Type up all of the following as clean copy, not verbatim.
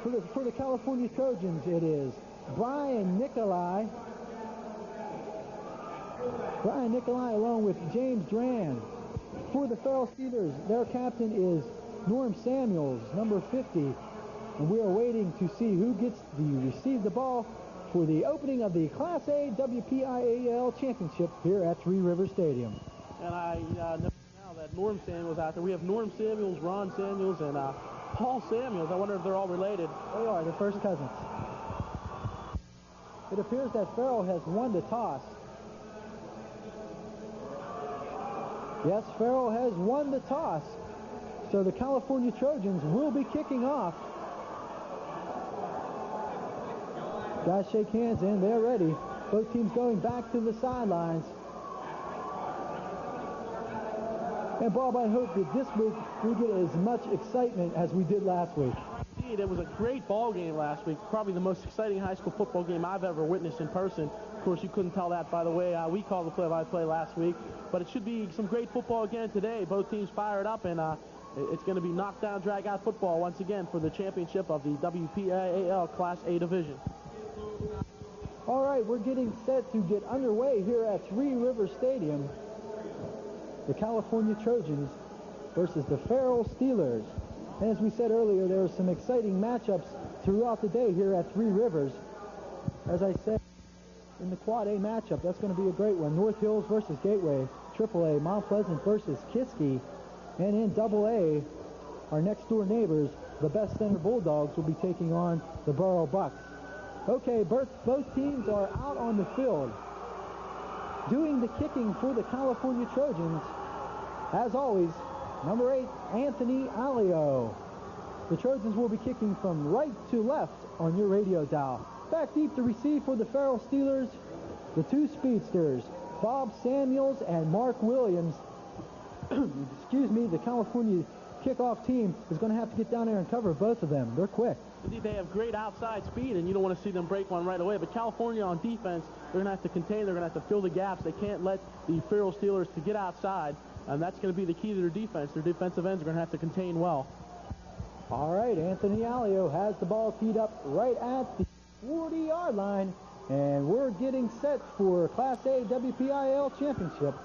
For the California Trojans, it is Brian Nikolai. Brian Nikolai along with James Dran. For the Farrell Steelers, their captain is Norm Samuels, number 50. And we are waiting to see who gets to receive the ball for the opening of the Class A WPIAL Championship here at Three Rivers Stadium. And I know now that Norm Samuels out there. We have Norm Samuels, Ron Samuels, and Paul Samuels. I wonder if they're all related. They are. They're first cousins. It appears that Farrell has won the toss. Yes, Farrell has won the toss. So the California Trojans will be kicking off. Guys shake hands and they're ready. Both teams going back to the sidelines. And Bob, I hope that this week we get as much excitement as we did last week. Indeed, it was a great ball game last week. Probably the most exciting high school football game I've ever witnessed in person. Of course, you couldn't tell that by the way we called the play-by-play last week. But it should be some great football again today. Both teams fired up, and it's going to be knockdown, drag-out football once again for the championship of the WPIAL Class A Division. All right, we're getting set to get underway here at Three Rivers Stadium. The California Trojans versus the Farrell Steelers. And as we said earlier, there are some exciting matchups throughout the day here at Three Rivers. As I said, in the Quad A matchup, that's going to be a great one. North Hills versus Gateway, Triple A, Mount Pleasant versus Kiski, and in Double A, our next door neighbors, the Best Center Bulldogs, will be taking on the Borough Bucks. Okay, both teams are out on the field. Doing the kicking for the California Trojans, as always, number 8, Anthony Alio. The Trojans will be kicking from right to left on your radio dial. Back deep to receive for the Farrell Steelers, the two speedsters, Bob Samuels and Mark Williams. Excuse me, the California kickoff team is going to have to get down there and cover both of them. They're quick. Indeed, they have great outside speed, and you don't want to see them break one right away. But California on defense, they're going to have to contain. They're going to have to fill the gaps. They can't let the Farrell Steelers to get outside, and that's going to be the key to their defense. Their defensive ends are going to have to contain well. All right, Anthony Alio has the ball teed up right at the 40-yard line, and we're getting set for Class A WPIAL Championship.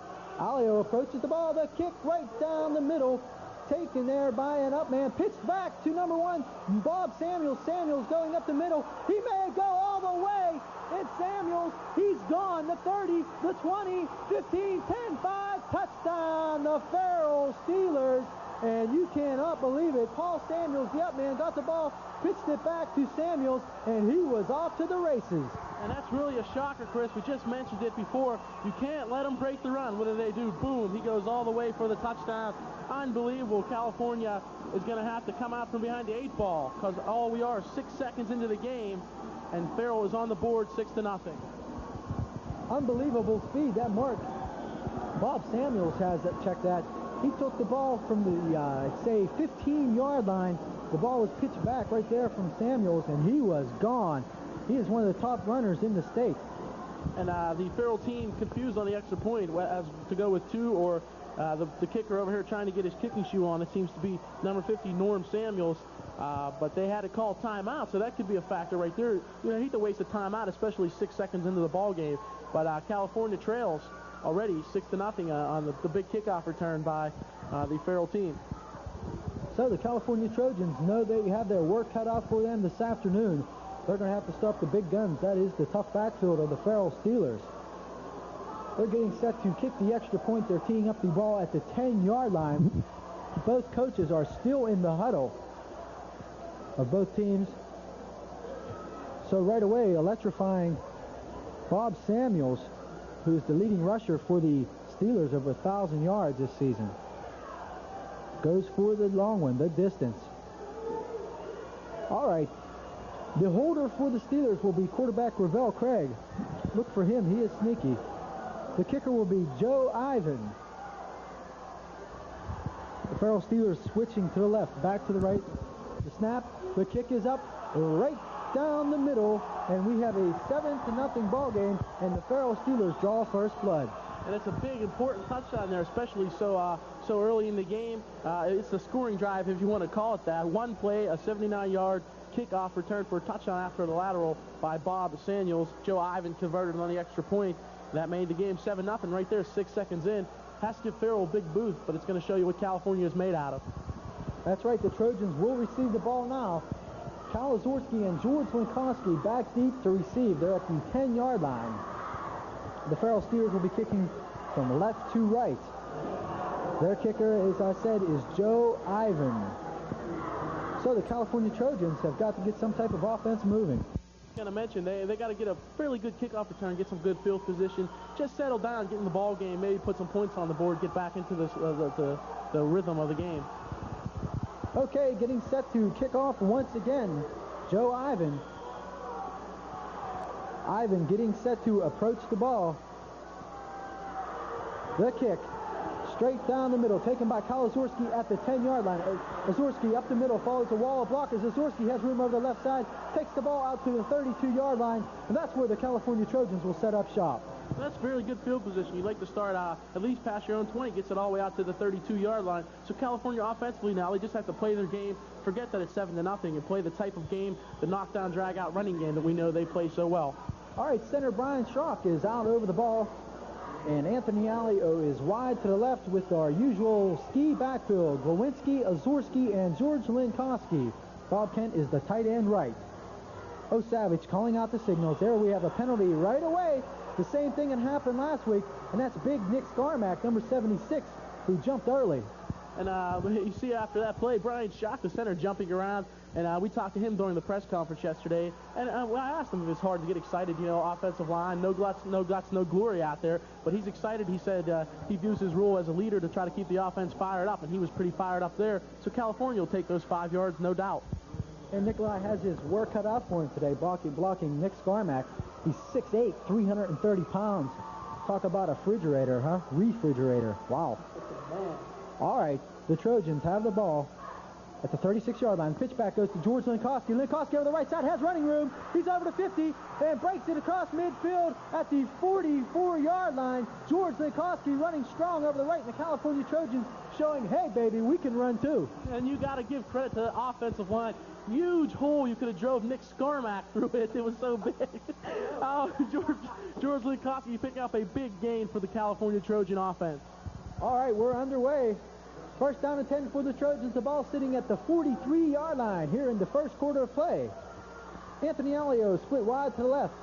Alio approaches the ball, the kick right down the middle, taken there by an up man, pitched back to number 1, Bob Samuels. Samuels going up the middle. He may go all the way. It's Samuels. He's gone. The 30, the 20, 15, 10, 5, touchdown, the Farrell Steelers. And you cannot believe it. Paul Samuels, the up man, got the ball, pitched it back to Samuels, and he was off to the races. And that's really a shocker, Chris. We just mentioned it before. You can't let them break the run. What do? Boom. He goes all the way for the touchdown. Unbelievable. California is going to have to come out from behind the 8 ball because all we are 6 seconds into the game, and Farrell is on the board 6-0. Unbelievable speed. That mark, Bob Samuels has that. Check that. He took the ball from the, say, 15-yard line. The ball was pitched back right there from Samuels, and he was gone. He is one of the top runners in the state. And the Farrell team confused on the extra point as to go with 2 or the kicker over here trying to get his kicking shoe on. It seems to be number 50, Norm Samuels. But they had to call timeout, so that could be a factor right there. You know, I hate to waste a timeout, especially 6 seconds into the ball game. But California trails already 6-0 on the big kickoff return by the Farrell team. So the California Trojans know they have their work cut out for them this afternoon. They're going to have to stop the big guns. That is the tough backfield of the Farrell Steelers. They're getting set to kick the extra point. They're teeing up the ball at the 10-yard line. Both coaches are still in the huddle of both teams. So right away, electrifying Bob Samuels, who's the leading rusher for the Steelers, over 1,000 yards this season. Goes for the long one, the distance. All right. The holder for the Steelers will be quarterback Ravel Craig. Look for him. He is sneaky. The kicker will be Joe Ivan. The Farrell Steelers switching to the left, back to the right. The snap, the kick is up right down the middle, and we have a 7-0 ball game, and the Farrell Steelers draw first blood. And it's a big, important touchdown there, especially so early in the game. It's a scoring drive, if you want to call it that. One play, a 79-yard kickoff return for a touchdown after the lateral by Bob Samuels. Joe Ivan converted on the extra point. That made the game 7-0 right there, 6 seconds in. Has to give Farrell a big boost, but it's going to show you what California is made out of. That's right, the Trojans will receive the ball now. Kalazorski and George Linkowski back deep to receive. They're at the 10-yard line. The Farrell Steelers will be kicking from left to right. Their kicker, as I said, is Joe Ivan. So the California Trojans have got to get some type of offense moving. Going to mention they got to get a fairly good kickoff return, get some good field position, just settle down, get in the ball game, maybe put some points on the board, get back into this, the rhythm of the game. Okay, getting set to kick off once again. Joe Ivan. Ivan getting set to approach the ball. The kick. Straight down the middle, taken by Kalazorski at the 10-yard line. Azorski up the middle, follows a wall of blockers. Azorski has room over the left side, takes the ball out to the 32-yard line, and that's where the California Trojans will set up shop. That's very good field position. You'd like to start at least past your own 20, gets it all the way out to the 32-yard line. So California offensively now, they just have to play their game, forget that it's 7-0, and play the type of game, the knockdown, drag-out running game that we know they play so well. All right, center Brian Schrock is out over the ball, and Anthony Alio is wide to the left with our usual ski backfield. Glowinski, Azorski, and George Linkowski. Bob Kent is the tight end right. O'Savage calling out the signals. There we have a penalty right away. The same thing that happened last week, and that's big Nick Scarmack, number 76, who jumped early. And you see after that play, Brian Schock, the center, jumping around, and we talked to him during the press conference yesterday, and I asked him if it's hard to get excited, you know, offensive line, no guts, no glory out there, but he's excited. He said he views his role as a leader to try to keep the offense fired up, and he was pretty fired up there, so California will take those 5 yards, no doubt. And Nikolai has his work cut out for him today, blocking Nick Scarmack. He's 6'8", 330 pounds. Talk about a refrigerator, huh? Refrigerator. Wow. All right, the Trojans have the ball at the 36-yard line. Pitch back goes to George Linkowski. Linkowski over the right side has running room. He's over to 50 and breaks it across midfield at the 44-yard line. George Linkowski running strong over the right, and the California Trojans showing, hey, baby, we can run too. And you got to give credit to the offensive line. Huge hole. You could have drove Nick Scarmack through it. It was so big. George Linkowski picking up a big gain for the California Trojan offense. All right, we're underway. First down and 10 for the Trojans. The ball sitting at the 43-yard line here in the first quarter of play. Anthony Alio split wide to the left.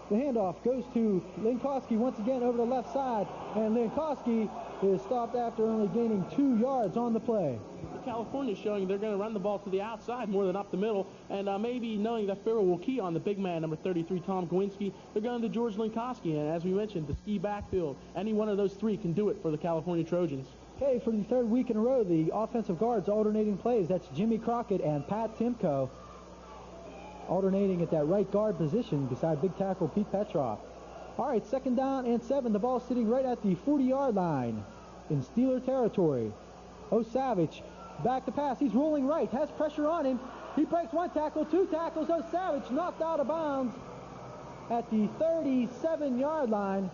The handoff goes to Linkowski once again over the left side, and Linkowski is stopped after only gaining 2 yards on the play. California showing they're going to run the ball to the outside more than up the middle, and maybe knowing that Farrell will key on the big man, number 33, Tom Glowinski, they're going to George Linkowski, and as we mentioned, the ski backfield. Any one of those three can do it for the California Trojans. Okay, for the third week in a row, the offensive guards alternating plays. That's Jimmy Crockett and Pat Timko alternating at that right guard position beside big tackle Pete Petroff. All right, second down and 7. The ball sitting right at the 40-yard line in Steeler territory. O'Savage back to pass. He's rolling right, has pressure on him. He breaks 1 tackle, 2 tackles. O'Savage knocked out of bounds at the 37-yard line.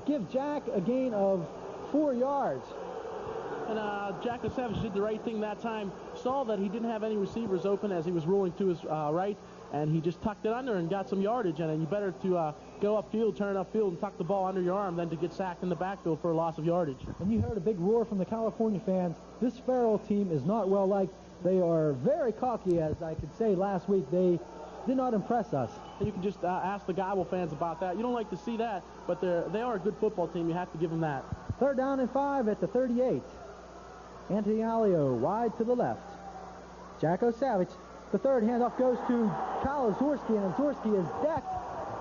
Give Jack a gain of 4 yards. And Jack O'Savage did the right thing that time. Saw that he didn't have any receivers open as he was rolling to his right, and he just tucked it under and got some yardage. And you better to go upfield, turn upfield, and tuck the ball under your arm than to get sacked in the backfield for a loss of yardage. And you heard a big roar from the California fans. This Farrell team is not well liked. They are very cocky, as I could say last week. They did not impress us. And you can just ask the Gobble fans about that. You don't like to see that, but they are a good football team. You have to give them that. Third down and 5 at the 38. Anthony Alio wide to the left. Jack O'Savage. The third handoff goes to Kyle Azorski, and Azorski is decked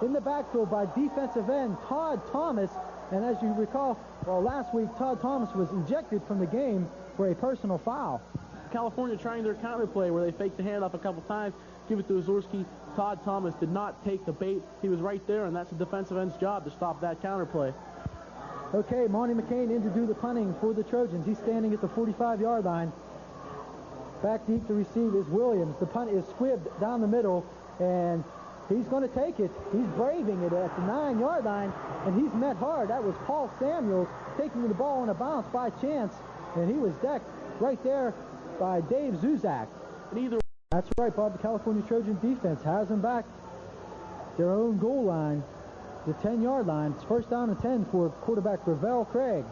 in the backfield by defensive end Todd Thomas. And as you recall, well, last week Todd Thomas was ejected from the game for a personal foul. California trying their counter play where they faked the handoff a couple times, give it to Azorski. Todd Thomas did not take the bait. He was right there, and that's the defensive end's job to stop that counter play. Okay, Monty McCain in to do the punting for the Trojans. He's standing at the 45-yard line. Back deep to receive is Williams. The punt is squibbed down the middle, and He's going to take it. He's braving it at the 9-yard line, and he's met hard. That was Paul Samuels taking the ball on a bounce by chance, and he was decked right there by Dave Zuzak. That's right, Bob. The California Trojan defense has him back their own goal line, the 10-yard line. It's first down and 10 for quarterback Farrell Craig.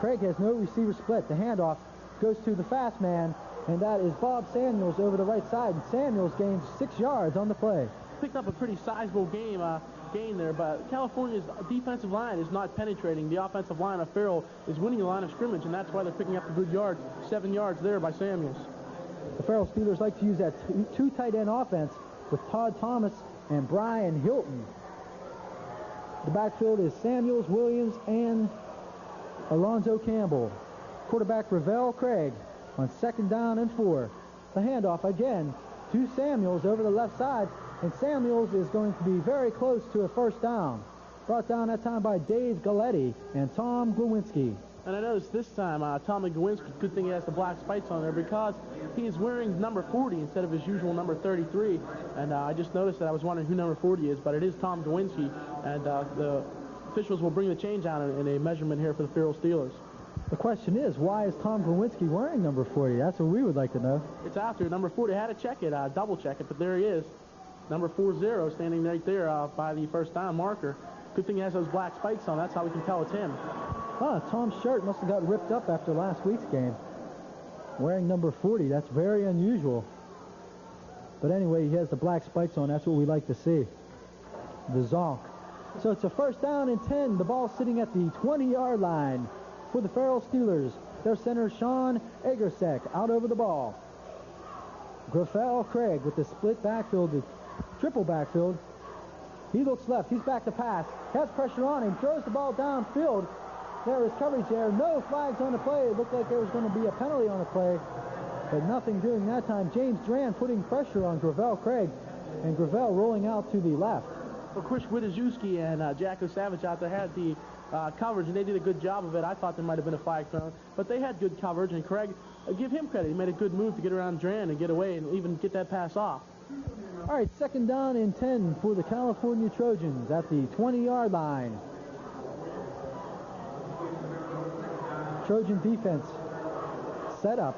Craig has no receiver split. The handoff goes to the fast man, and that is Bob Samuels over the right side. And Samuels gains 6 yards on the play. Picked up a pretty sizable gain there, but California's defensive line is not penetrating. The offensive line of Farrell is winning the line of scrimmage, and that's why they're picking up the good yards. 7 yards there by Samuels. The Farrell Steelers like to use that two tight end offense with Todd Thomas and Brian Hilton. The backfield is Samuels, Williams, and Alonzo Campbell. Quarterback Farrell Craig on 2nd down and 4. The handoff again to Samuels over the left side, and Samuels is going to be very close to a first down. Brought down that time by Dave Galletti and Tom Glowinski. And I noticed this time, Tommy Glowinski, good thing he has the black spikes on there because he is wearing number 40 instead of his usual number 33. And I just noticed that. I was wondering who number 40 is, but it is Tom Glowinski. And the officials will bring the change out in a measurement here for the Farrell Steelers. The question is, why is Tom Glowinski wearing number 40? That's what we would like to know. It's after number 40. I had to check it, double check it, but there he is. Number 40 standing right there by the first down marker. Good thing he has those black spikes on. That's how we can tell it's him. Tom's shirt must have got ripped up after last week's game. Wearing number 40, that's very unusual. But anyway, he has the black spikes on. That's what we like to see. The zonk. So it's a first down and 10. The ball sitting at the 20-yard line for the Farrell Steelers. Their center, Sean Egersek, out over the ball. Farrell Craig with the split backfield, the triple backfield. He looks left. He's back to pass. Has pressure on him. Throws the ball downfield. There is coverage there. No flags on the play. It looked like there was going to be a penalty on the play, but nothing doing that time. James Duran putting pressure on Farrell Craig, and Gravel rolling out to the left. Well, Chris Witaszewski and Jacko Savage out there had the coverage, and they did a good job of it. I thought there might have been a flag thrown, but they had good coverage, and Craig, give him credit. He made a good move to get around Duran and get away and even get that pass off. All right, 2nd down and 10 for the California Trojans at the 20-yard line. Trojan defense set up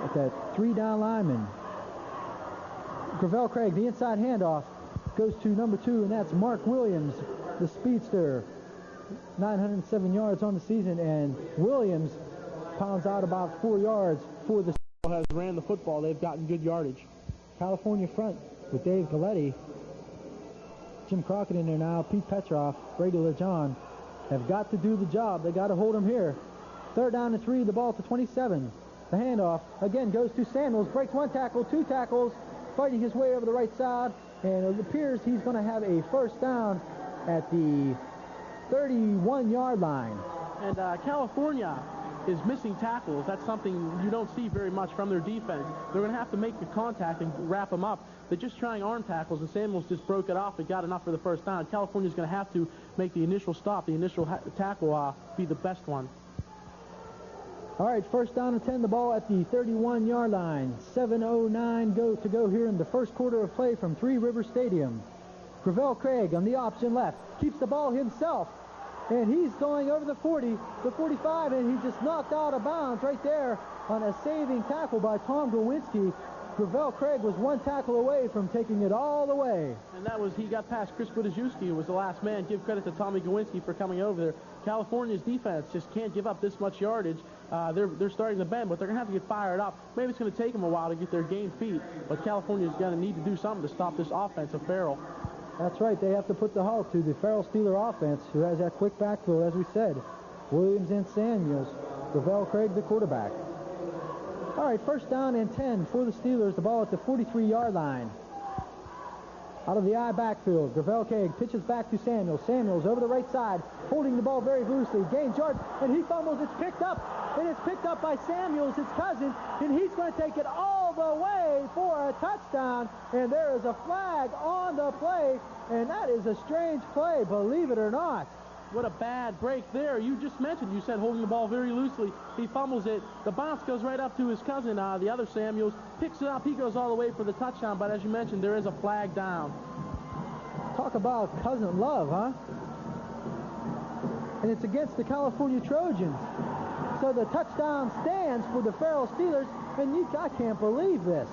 at that 3-down lineman. Gravel Craig, the inside handoff, goes to number 2, and that's Mark Williams, the speedster. 907 yards on the season, and Williams pounds out about 4 yards for the has ran the football. They've gotten good yardage. California front with Dave Galletti, Jim Crockett in there now, Pete Petroff, Brady LeJohn have got to do the job. They got to hold him here. 3rd down and 3, the ball to 27. The handoff again goes to Samuels, breaks 1 tackle, 2 tackles, fighting his way over the right side, and it appears he's going to have a first down at the 31-yard line. And California is missing tackles. That's something you don't see very much from their defense. They're going to have to make the contact and wrap them up. They're just trying arm tackles, and Samuels just broke it off and got enough for the first down. California's going to have to make the initial stop, the initial tackle be the best one. All right, 1st down and 10, the ball at the 31-yard line. 7:09 to go here in the first quarter of play from Three River Stadium. Gravel Craig on the option left, keeps the ball himself, and he's going over the 40, the 45, and he just knocked out of bounds right there on a saving tackle by Tom Glowinski. Gravel Craig was 1 tackle away from taking it all the way. And that was, he got past Chris Witaszewski, who was the last man. Give credit to Tommy Glowinski for coming over there. California's defense just can't give up this much yardage. They're starting to bend, but they're going to have to get fired up. Maybe it's going to take them a while to get their game feet, but California's going to need to do something to stop this offense of Farrell. That's right. They have to put the halt to the Farrell Steeler offense, who has that quick backfield, as we said. Williams and Samuels. Gravel Craig, the quarterback. All right, 1st down and 10 for the Steelers. The ball at the 43-yard line. Out of the I backfield, Gravel Craig pitches back to Samuels. Samuels over the right side, holding the ball very loosely. Gains yards, and he fumbles. It's picked up, and it's picked up by Samuels, his cousin, and he's going to take it all the way for a touchdown. And there is a flag on the play, and that is a strange play, believe it or not. What a bad break there. You just mentioned, you said holding the ball very loosely. He fumbles it. The bounce goes right up to his cousin, the other Samuels. Picks it up. He goes all the way for the touchdown. But as you mentioned, there is a flag down. Talk about cousin love, huh? And it's against the California Trojans. So the touchdown stands for the Farrell Steelers, and I can't believe this.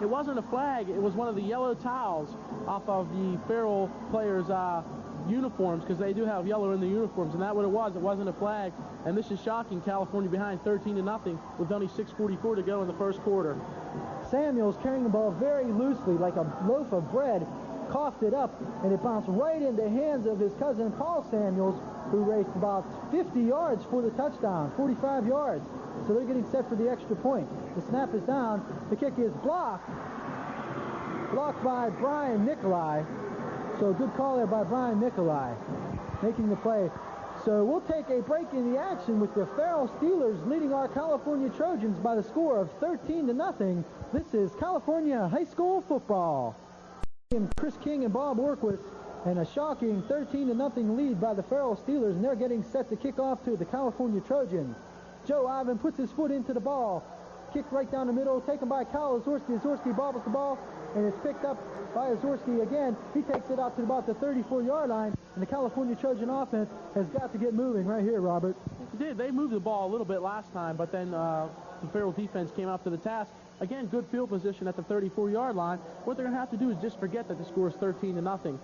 It wasn't a flag. It was one of the yellow towels off of the Farrell players' uniforms, because they do have yellow in the uniforms, and that's what it was. It wasn't a flag, and this is shocking. California behind 13-0 with only 6:44 to go in the first quarter. Samuels carrying the ball very loosely like a loaf of bread, coughed it up, and it bounced right into the hands of his cousin Paul Samuels, who raced about 50 yards for the touchdown, 45 yards. So they're getting set for the extra point. The snap is down. The kick is blocked by Brian Nicolai. So a good call there by Brian Nicolai, making the play. So we'll take a break in the action with the Farrell Steelers leading our California Trojans by the score of 13-0. This is California High School football. Chris King and Bob Workwith, and a shocking 13-0 lead by the Farrell Steelers, and they're getting set to kick off to the California Trojans. Joe Ivan puts his foot into the ball. Kick right down the middle, taken by Kyle Azorski. Azorski bobbles the ball, and it's picked up by Azorski again. He takes it out to about the 34-yard line, and the California Trojan offense has got to get moving right here, Robert. They moved the ball a little bit last time, but then the Farrell defense came out to the task. Again, good field position at the 34-yard line. What they're going to have to do is just forget that the score is 13-0.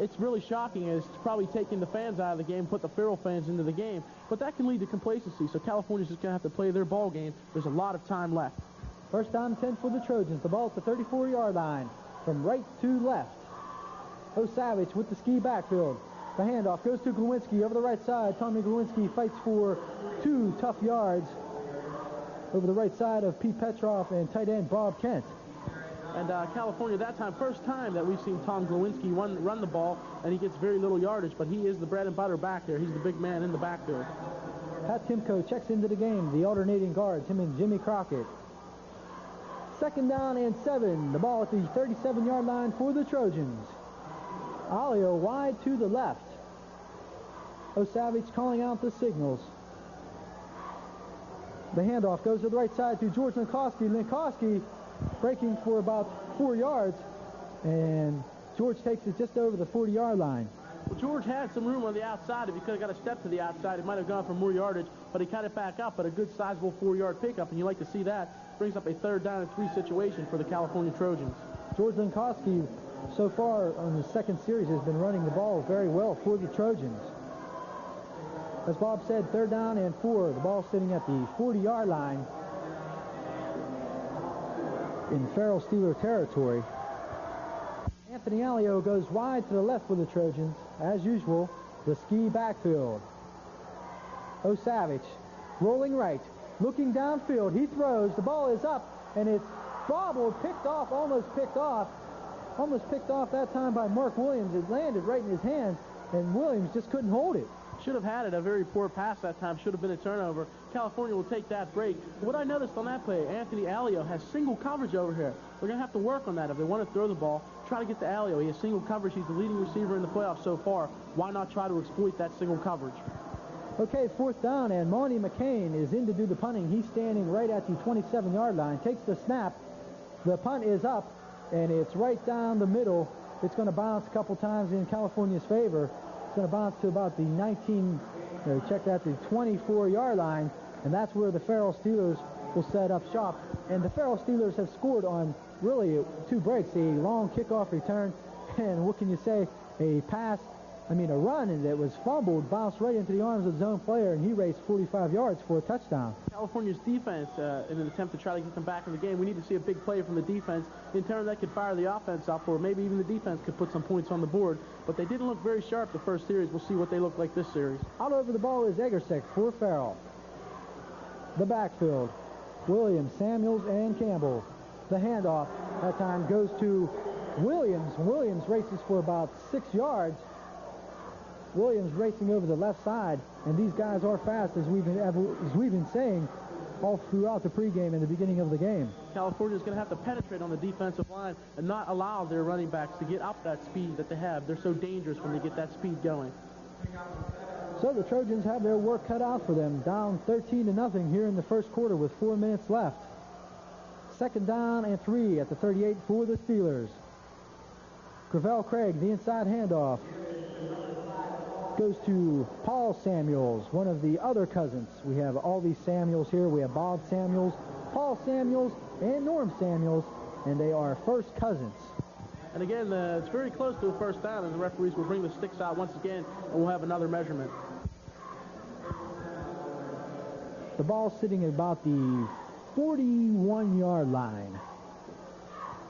It's really shocking. It's probably taking the fans out of the game, put the Farrell fans into the game, but that can lead to complacency, so California's just going to have to play their ball game. There's a lot of time left. First down 10 for the Trojans. The ball at the 34-yard line from right to left. O'Savage with the ski backfield. The handoff goes to Glowinski over the right side. Tommy Glowinski fights for 2 tough yards over the right side of Pete Petroff and tight end Bob Kent. And California, that time, first time that we've seen Tom Glowinski run the ball, and he gets very little yardage, but he is the bread and butter back there. He's the big man in the backfield. Pat Timko checks into the game, the alternating guards, him and Jimmy Crockett. Second down and 7. The ball at the 37-yard line for the Trojans. Alio wide to the left. O'Savage calling out the signals. The handoff goes to the right side to George Linkowski. Linkowski breaking for about 4 yards, and George takes it just over the 40-yard line. Well, George had some room on the outside. If he could have got a step to the outside, he might have gone for more yardage, but he cut it back up, but a good sizable 4-yard pickup, and you like to see that. Brings up a 3rd down and 3 situation for the California Trojans. George Linkowski, so far on the second series, has been running the ball very well for the Trojans. As Bob said, 3rd down and 4. The ball sitting at the 40-yard line in Farrell Steeler territory. Anthony Alio goes wide to the left for the Trojans. As usual, the ski backfield. O'Savage rolling right, looking downfield. He throws. The ball is up, and it's bobbled, picked off, almost picked off. Almost picked off that time by Mark Williams. It landed right in his hands, and Williams just couldn't hold it. Should have had it. A very poor pass that time. Should have been a turnover. California will take that break. What I noticed on that play, Anthony Alio has single coverage over here. We're going to have to work on that. If they want to throw the ball, try to get to Alio. He has single coverage. He's the leading receiver in the playoffs so far. Why not try to exploit that single coverage? Okay, 4th down, and Monty McCain is in to do the punting. He's standing right at the 27-yard line. Takes the snap. The punt is up, and it's right down the middle. It's going to bounce a couple times in California's favor. It's going to bounce to about the 24-yard line, and that's where the Farrell Steelers will set up shop. And the Farrell Steelers have scored on really 2 breaks, a long kickoff return, and what can you say, a run that was fumbled, bounced right into the arms of his own player, and he raced 45 yards for a touchdown. California's defense, in an attempt to try to get them back in the game, we need to see a big play from the defense. In turn, that could fire the offense up, or maybe even the defense could put some points on the board. But they didn't look very sharp the first series. We'll see what they look like this series. Out over the ball is Egersek for Farrell. The backfield, Williams, Samuels, and Campbell. The handoff that time goes to Williams. Williams races for about 6 yards. Williams racing over the left side, and these guys are fast, as we've been saying all throughout the pregame and the beginning of the game. California's going to have to penetrate on the defensive line and not allow their running backs to get up that speed that they have. They're so dangerous when they get that speed going. So the Trojans have their work cut out for them. Down 13-0 here in the first quarter with 4 minutes left. Second down and 3 at the 38 for the Steelers. Gravel Craig, the inside handoff. Goes to Paul Samuels, one of the other cousins. We have all these Samuels here. We have Bob Samuels, Paul Samuels, and Norm Samuels, and they are first cousins. And again, it's very close to a first down, and the referees will bring the sticks out once again, and we'll have another measurement. The ball sitting at about the 41-yard line.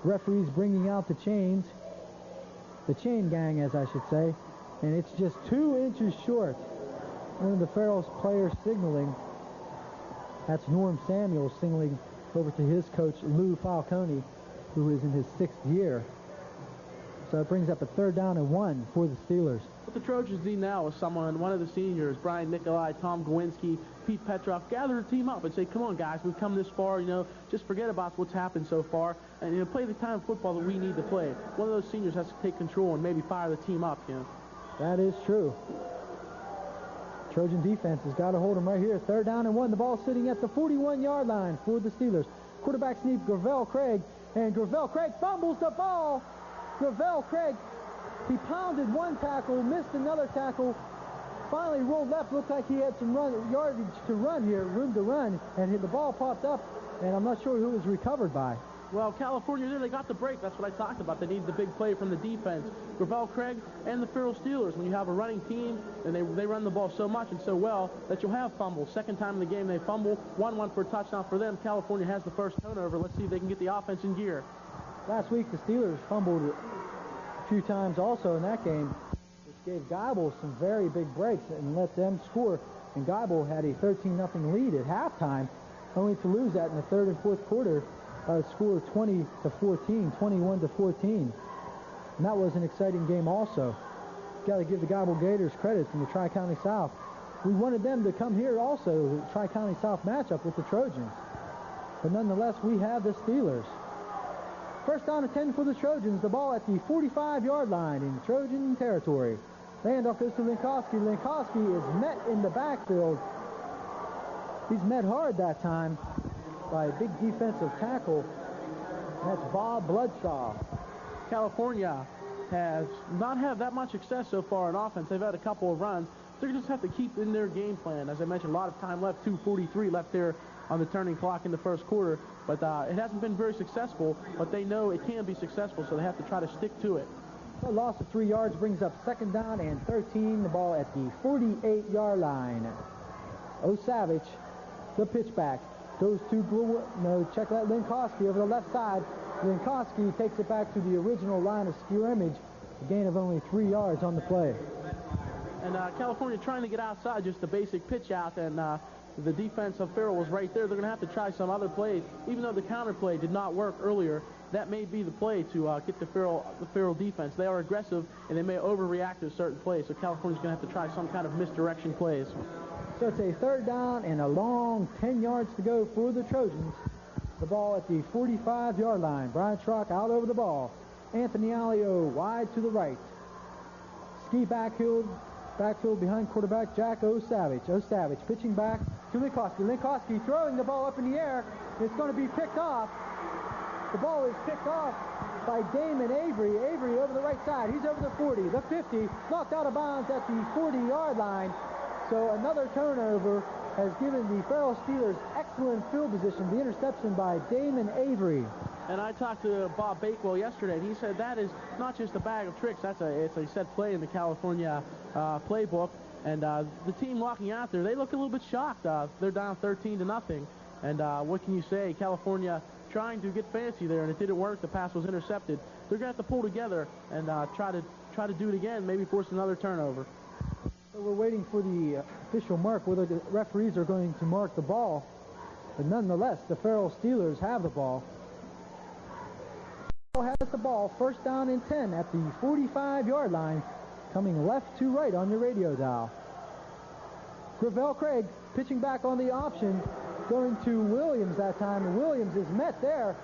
Referees bringing out the chains, the chain gang, as I should say, and it's just 2 inches short. One of the Farrell's players signaling. That's Norm Samuels signaling over to his coach, Lou Falcone, who is in his 6th year. So it brings up a 3rd down and 1 for the Steelers. What the Trojans need now is one of the seniors, Brian Nikolai, Tom Gawinski, Pete Petroff, gather the team up and say, come on, guys, we've come this far, just forget about what's happened so far, and, play the kind of football that we need to play. One of those seniors has to take control and maybe fire the team up, That is true. Trojan defense has got to hold them right here. 3rd down and 1. The ball sitting at the 41-yard line for the Steelers. Quarterback sneak, Gravel Craig, and Gravel Craig fumbles the ball. Gravel Craig, he pounded one tackle, missed another tackle, finally rolled left. Looked like he had some yardage to run here, room to run, and the ball popped up, and I'm not sure who it was recovered by. Well, California, they got the break. That's what I talked about. They need the big play from the defense. Gravel Craig and the Farrell Steelers, when you have a running team, and they run the ball so much and so well that you'll have fumbles. Second time in the game they fumble. 1-1 for a touchdown for them. California has the first turnover. Let's see if they can get the offense in gear. Last week, the Steelers fumbled a few times also in that game, which gave Geibel some very big breaks and let them score. And Geibel had a 13-0 lead at halftime, only to lose that in the 3rd and 4th quarter. Score 20-14, 21-14. And that was an exciting game also. Got to give the Geibel Gators credit from the Tri-County South. We wanted them to come here also, the Tri-County South matchup with the Trojans. But nonetheless, we have the Steelers. First down and 10 for the Trojans. The ball at the 45-yard line in Trojan territory. Handoff goes to Linkowski. Linkowski is met in the backfield. He's met hard that time by a big defensive tackle. That's Bob Bloodsaw. California has not had that much success so far in offense. They've had a couple of runs. They just have to keep in their game plan. As I mentioned, a lot of time left, 2:43 left there on the turning clock in the first quarter. But it hasn't been very successful, but they know it can be successful, so they have to try to stick to it. A loss of 3 yards brings up 2nd down and 13. The ball at the 48-yard line. O'Savage, the pitchback. Goes to, check that, Linkowski over the left side. Linkowski takes it back to the original line of scrimmage. A gain of only 3 yards on the play. And California trying to get outside, just the basic pitch out, and the defense of Farrell was right there. They're going to have to try some other plays. Even though the counter play did not work earlier, that may be the play to get the Farrell defense. They are aggressive, and they may overreact to a certain play, so California's going to have to try some kind of misdirection plays. So it's a 3rd down and a long 10 yards to go for the Trojans. The ball at the 45-yard line. Brian Schrock out over the ball. Anthony Alio wide to the right. Ski backfield behind quarterback Jack O'Savage. O'Savage pitching back to Linkowski. Linkowski throwing the ball up in the air. It's going to be picked off. The ball is picked off by Damon Avery. Avery over the right side. He's over the 40, the 50, knocked out of bounds at the 40-yard line. So another turnover has given the Farrell Steelers excellent field position. The interception by Damon Avery. And I talked to Bob Bakewell yesterday, and he said that is not just a bag of tricks. It's a set play in the California playbook. And the team walking out there, they look a little bit shocked. They're down 13-0. And what can you say? California trying to get fancy there, and it didn't work. The pass was intercepted. They're going to have to pull together and try to do it again, maybe force another turnover. So we're waiting for the official mark, whether the referees are going to mark the ball. But nonetheless, the Farrell Steelers have the ball. Has the ball, 1st down and 10 at the 45-yard line, coming left to right on your radio dial. Gravel Craig pitching back on the option, going to Williams that time, and Williams is met there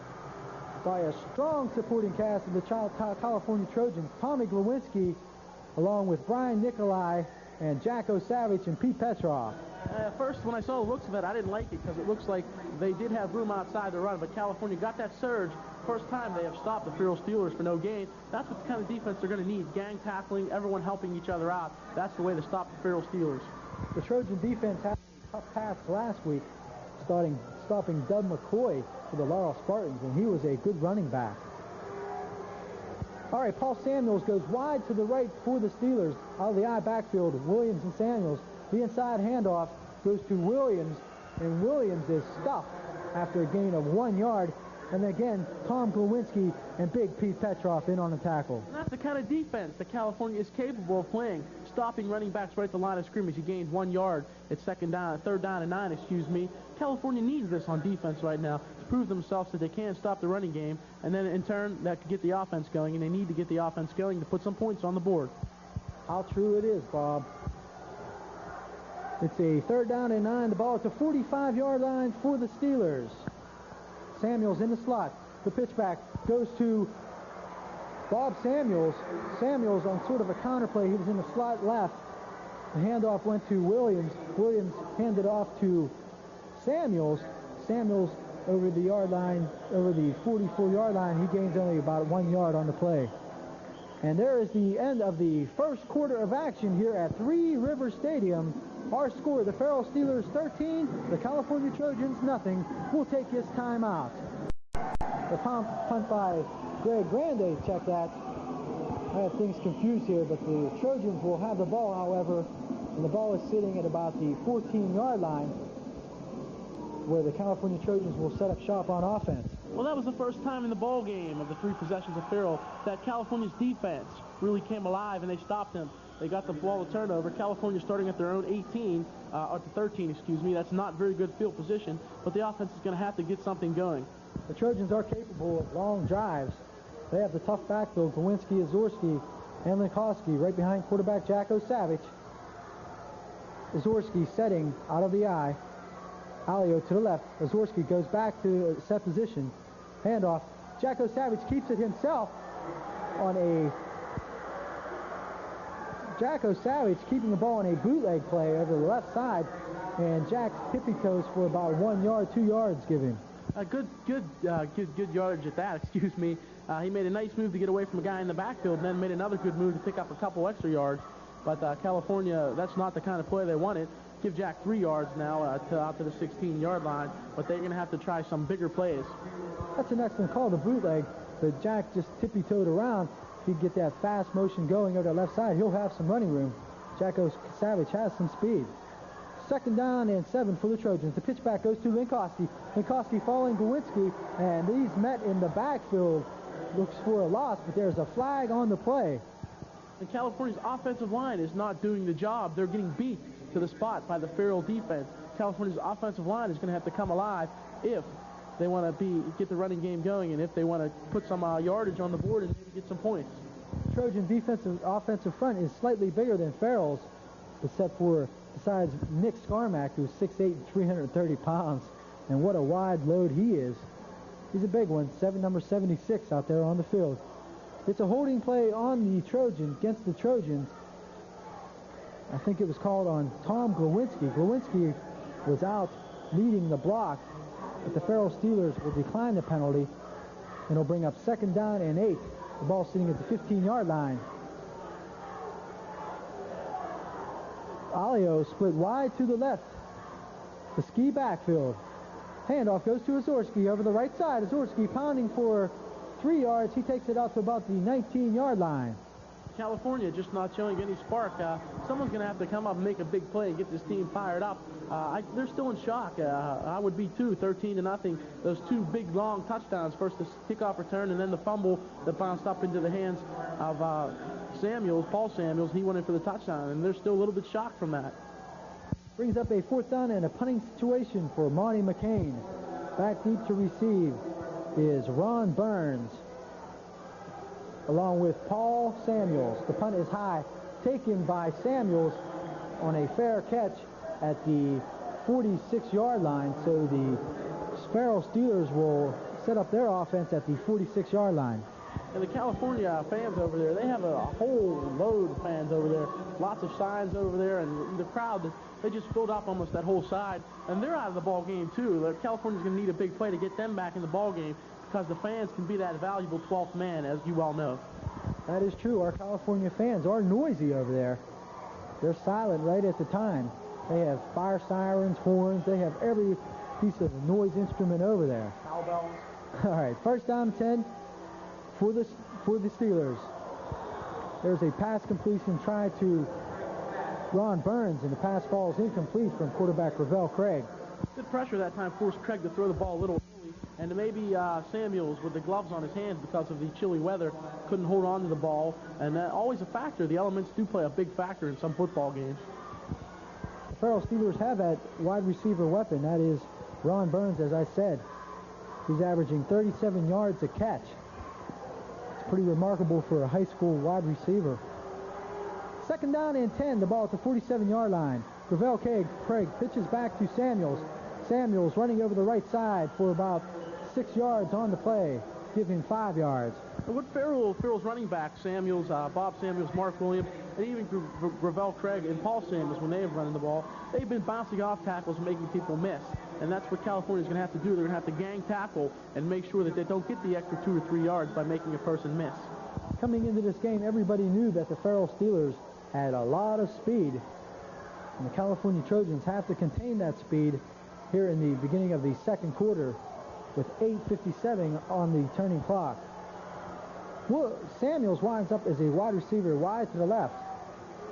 by a strong supporting cast of the California Trojans. Tommy Glowinski, along with Brian Nikolai and Jacko Savage and Pete Petroff. First, when I saw the looks of it, I didn't like it because it looks like they did have room outside the run, but California got that surge. First time they have stopped the Farrell Steelers for no gain. That's what the kind of defense they're going to need. Gang tackling, everyone helping each other out. That's the way to stop the Farrell Steelers. The Trojan defense had a tough task last week, stopping Doug McCoy for the Laurel Spartans, and he was a good running back. All right, Paul Samuels goes wide to the right for the Steelers. Out of the I backfield, Williams and Samuels. The inside handoff goes to Williams, and Williams is stuffed after a gain of 1 yard. And again, Tom Glowinski and Big Pete Petroff in on the tackle. And that's the kind of defense that California is capable of playing. Stopping running backs right at the line of scrimmage. He gained 1 yard. It's third down and 9, excuse me. California needs this on defense right now to prove themselves that they can stop the running game. And then in turn, that could get the offense going. And they need to get the offense going to put some points on the board. How true it is, Bob. It's a 3rd down and 9. The ball at the 45-yard line for the Steelers. Samuels in the slot. The pitchback goes to Bob Samuels. Samuels on sort of a counterplay. He was in the slot left. The handoff went to Williams. Williams handed off to Samuels. Samuels over the yard line, over the 44-yard line. He gains only about 1 yard on the play. And there is the end of the first quarter of action here at Three River Stadium. Our score, the Farrell Steelers 13, the California Trojans nothing. We'll take his timeout. The punt by Greg Grande, check that. I have things confused here, but the Trojans will have the ball, however, and the ball is sitting at about the 14-yard line, where the California Trojans will set up shop on offense. Well, that was the first time in the ball game of the 3 possessions of Farrell that California's defense really came alive and they stopped them. They got the ball to turnover. California starting at their own 18, or 13, excuse me. That's not very good field position, but the offense is going to have to get something going. The Trojans are capable of long drives. They have the tough backfield, Glowinski, Azorski, and Linkowski right behind quarterback Jacko Savage. Azorski setting out of the eye. Alio to the left. Azorski goes back to set position. Handoff. Jacko Savage keeps it himself on a... Jacko Savage keeping the ball on a bootleg play over the left side, and Jack's tippy toes for about 1 yard, 2 yards give him. Good yardage at that, excuse me. He made a nice move to get away from a guy in the backfield and then made another good move to pick up a couple extra yards. But California, that's not the kind of play they wanted. Give Jack 3 yards now out to the 16-yard line, but they're going to have to try some bigger plays. That's an excellent call, the bootleg, but Jack just tippy-toed around. If he get that fast motion going over the left side, he'll have some running room. Jacko Savage has some speed. 2nd down and 7 for the Trojans. The pitchback goes to Linkowski. Linkowski following Glowinski, and these met in the backfield. Looks for a loss, but there's a flag on the play. And California's offensive line is not doing the job. They're getting beat to the spot by the Farrell defense. California's offensive line is going to have to come alive if they want to get the running game going and if they want to put some yardage on the board and maybe get some points. Trojan offensive front is slightly bigger than Farrell's, except for, besides Nick Scarmack, who's 6'8" and 330 pounds, and what a wide load he is. He's a big one, number 76 out there on the field. It's a holding play on the Trojans, against the Trojans. I think it was called on Tom Glowinski. Glowinski was out leading the block, but the Farrell Steelers will decline the penalty, and it'll bring up 2nd down and 8. The ball sitting at the 15-yard line. Alio split wide to the left. The ski backfield. Handoff goes to Azorski over the right side. Azorski pounding for 3 yards. He takes it out to about the 19-yard line. California just not showing any spark. Someone's going to have to come up and make a big play and get this team fired up. They're still in shock. I would be too, 13-0. Those 2 big, long touchdowns. First the kickoff return and then the fumble that bounced up into the hands of Paul Samuels. He went in for the touchdown, and they're still a little bit shocked from that. Brings up a 4th down and a punting situation for Monty McCain. Back deep to receive is Ron Burns, along with Paul Samuels. The punt is high, taken by Samuels on a fair catch at the 46-yard line. So the Farrell Steelers will set up their offense at the 46-yard line. And the California fans over there, they have a whole load of fans over there. Lots of signs over there, and the crowd, they just filled up almost that whole side. And they're out of the ball game, too. California's going to need a big play to get them back in the ball game because the fans can be that valuable 12th man, as you well know. That is true. Our California fans are noisy over there. They're silent right at the time. They have fire sirens, horns. They have every piece of noise instrument over there. Cowbells. All right, first down 10 for the Steelers. There's a pass completion tried to Ron Burns, and the pass falls incomplete from quarterback Ravel Craig. Good pressure that time forced Craig to throw the ball a little early, and maybe Samuels, with the gloves on his hands because of the chilly weather, couldn't hold on to the ball, and that always a factor. The elements do play a big factor in some football games. The Farrell Steelers have that wide receiver weapon. That is Ron Burns, as I said. He's averaging 37 yards a catch. It's pretty remarkable for a high school wide receiver. Second down and 10, the ball at the 47-yard line. Gravel Craig pitches back to Samuels. Samuels running over the right side for about 6 yards on the play, giving 5 yards. And what Farrell's running back, Samuels, Bob Samuels, Mark Williams, and even Gravel Craig and Paul Samuels, when they have running the ball, they've been bouncing off tackles and making people miss. And that's what California's going to have to do. They're going to have to gang tackle and make sure that they don't get the extra 2 or 3 yards by making a person miss. Coming into this game, everybody knew that the Farrell Steelers had a lot of speed, and the California Trojans have to contain that speed here in the beginning of the second quarter with 8:57 on the turning clock. Well, Samuels winds up as a wide receiver wide to the left.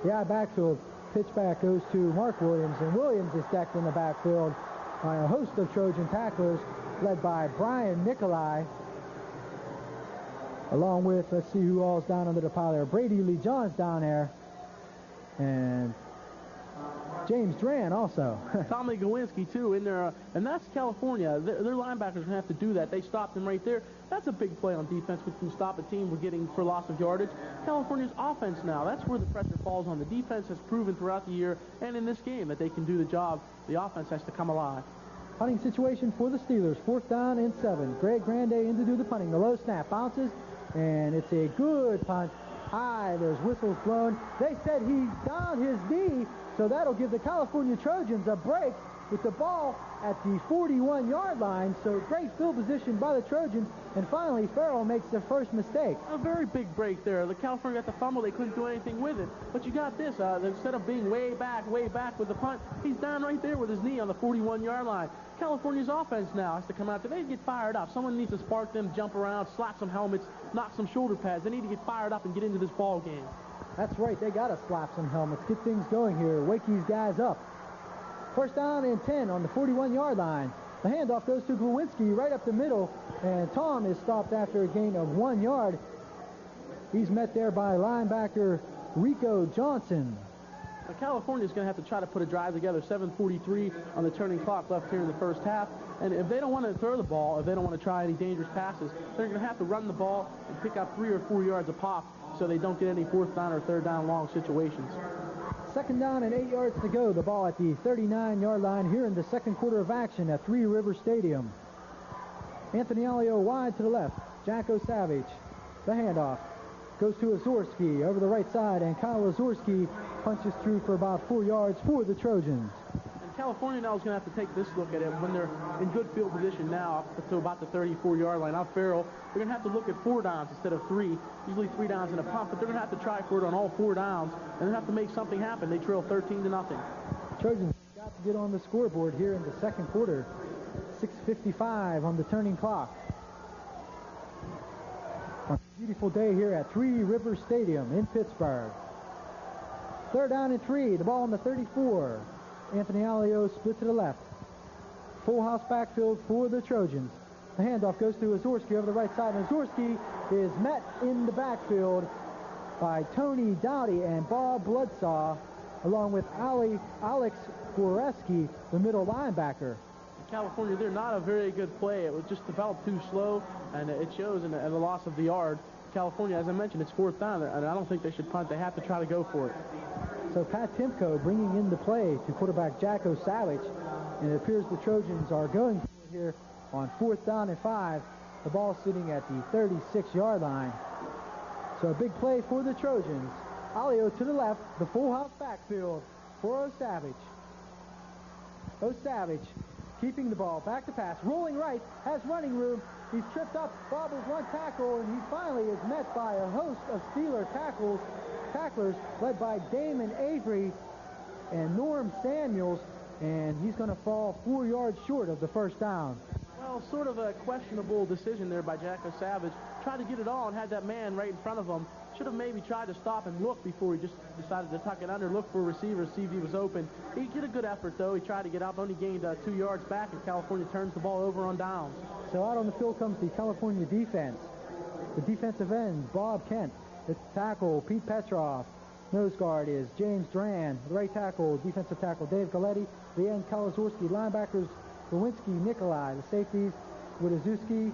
The eye backfield pitchback goes to Mark Williams, and Williams is decked in the backfield by a host of Trojan tacklers led by Brian Nicolai, along with, let's see who all's down under the pile there. Brady Lee John's down there, and James Duran also. Tommy Gawinski, too, in there. And that's California. Their linebackers are going to have to do that. They stopped him right there. That's a big play on defense, which can stop a team from getting for loss of yardage. California's offense now, that's where the pressure falls on. The defense has proven throughout the year and in this game that they can do the job. The offense has to come alive. Punting situation for the Steelers. 4th down and 7. Greg Grande in to do the punting. The low snap bounces, and it's a good punt. High, there's whistles blown. They said he's down his knee, so that'll give the California Trojans a break with the ball at the 41-yard line. So great field position by the Trojans, and finally Farrell makes the first mistake. A very big break there. The California got the fumble. They couldn't do anything with it. But you got this. Instead of being way back with the punt, he's down right there with his knee on the 41-yard line. California's offense now has to come out there. They need to get fired up. Someone needs to spark them, jump around, slap some helmets, knock some shoulder pads. They need to get fired up and get into this ball game. That's right. They got to slap some helmets, get things going here, wake these guys up. First down and 10 on the 41-yard line. The handoff goes to Glowinski right up the middle, and Tom is stopped after a gain of 1 yard. He's met there by linebacker Rico Johnson. Now, California's going to have to try to put a drive together. 7:43 on the turning clock left here in the first half. And if they don't want to throw the ball, if they don't want to try any dangerous passes, they're going to have to run the ball and pick up 3 or 4 yards a pop so they don't get any 4th down or 3rd down long situations. 2nd down and 8 yards to go. The ball at the 39-yard line here in the second quarter of action at Three River Stadium. Anthony Alio wide to the left. Jacko Savage. The handoff goes to Azorski over the right side, and Kyle Azorski punches through for about 4 yards for the Trojans. And California now is going to have to take this look at it when they're in good field position now up to about the 34-yard line. Now Farrell, they're going to have to look at 4 downs instead of 3. Usually 3 downs and a punt, but they're going to have to try for it on all 4 downs, and they have to make something happen. They trail 13-0. Trojans got to get on the scoreboard here in the second quarter. 6:55 on the turning clock. On a beautiful day here at Three River Stadium in Pittsburgh. 3rd down and 3. The ball on the 34. Anthony Alio split to the left. Full house backfield for the Trojans. The handoff goes to Azorski over the right side. Azorski is met in the backfield by Tony Dowdy and Bob Bloodsaw, along with Alex Goreski, the middle linebacker. California, they're not a very good play. It was just developed too slow, and it shows in the loss of the yard. California, as I mentioned, it's 4th down, and I don't think they should punt. They have to try to go for it. So Pat Timko bringing in the play to quarterback Jacko Savage, and it appears the Trojans are going for it here on 4th down and 5. The ball sitting at the 36-yard line. So a big play for the Trojans. Alio to the left, the full house backfield for O'Savage. O'Savage keeping the ball, back to pass, rolling right, has running room. He's tripped up, bobbles one tackle, and he finally is met by a host of Steeler tacklers led by Damon Avery and Norm Samuels, and he's going to fall 4 yards short of the first down. Well, sort of a questionable decision there by Jack O'Savage. Tried to get it all and had that man right in front of him. Should have maybe tried to stop and look before he just decided to tuck it under, look for a receiver, see if he was open. He did a good effort, though. He tried to get up, only gained 2 yards back, and California turns the ball over on downs. So out on the field comes the California defense. The defensive end, Bob Kent. The tackle, Pete Petroff. Nose guard is James Duran. The right tackle, defensive tackle, Dave Galletti. The end, Kalazorski. Linebackers, Lewinsky, Nikolai. The safeties, Wodazewski,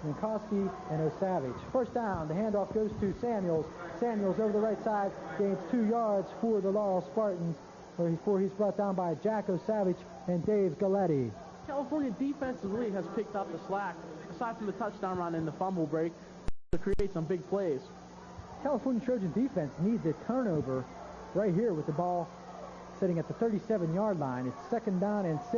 Minkowski, and O'Savage. First down, the handoff goes to Samuels. Samuels over the right side, gains 2 yards for the Laurel Spartans before he's brought down by Jack O'Savage and Dave Galletti. California defensively has picked up the slack, aside from the touchdown run and the fumble break, to create some big plays. California Trojan defense needs a turnover right here with the ball sitting at the 37-yard line. It's 2nd down and 6.